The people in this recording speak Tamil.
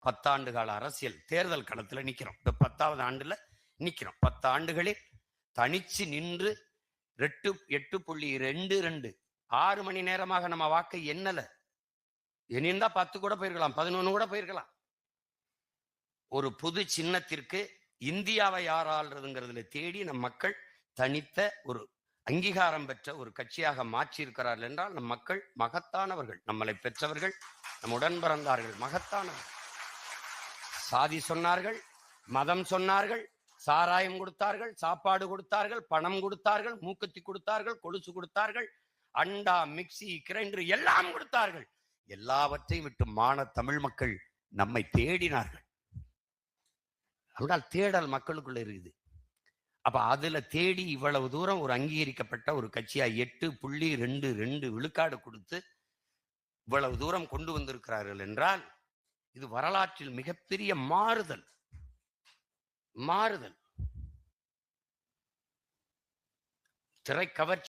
10 ஆண்டு கால அரசியல் தேர்தல் களத்துல நிக்கிறோம். இப்ப 10வது ஆண்டுல நிக்கிறோம். 10 ஆண்டுகளில் தனிச்சு நின்று 8.22 6 மணி நேரமாக நம்ம வாக்கை எண்ணல. எண்ணிருந்தா 10 கூட போயிருக்கலாம், 11 கூட போயிருக்கலாம். ஒரு புது சின்னத்திற்கு இந்தியாவை யார் ஆள்றதுங்கிறதுல தேடி நம் மக்கள் தனித்த ஒரு அங்கீகாரம் பெற்ற ஒரு கட்சியாக மாற்றி இருக்கிறார்கள் என்றால் நம் மக்கள் மகத்தானவர்கள், நம்மளை பெற்றவர்கள், நம் உடன் பிறந்தார்கள், மகத்தானவர்கள். சாதி சொன்னார்கள், மதம் சொன்னார்கள், சாராயம் கொடுத்தார்கள், சாப்பாடு கொடுத்தார்கள், பணம் கொடுத்தார்கள், மூக்குத்தி கொடுத்தார்கள், கொலுசு கொடுத்தார்கள், அண்டா மிக்சி கிரைண்டர் எல்லாம் கொடுத்தார்கள். எல்லாவற்றையும் விட்டு மான தமிழ் மக்கள் நம்மை தேடினார்கள். அதனால் தேடல் மக்களுக்குள்ள இருக்குது. அப்ப அதுல தேடி இவ்வளவு தூரம் ஒரு அங்கீகரிக்கப்பட்ட ஒரு கட்சியா 8.22 விழுக்காடு கொடுத்து இவ்வளவு தூரம் கொண்டு வந்திருக்கிறார்கள் என்றால் இது வரலாற்றில் மிகப்பெரிய மாறுதல். திரைக்கவர்ச்சி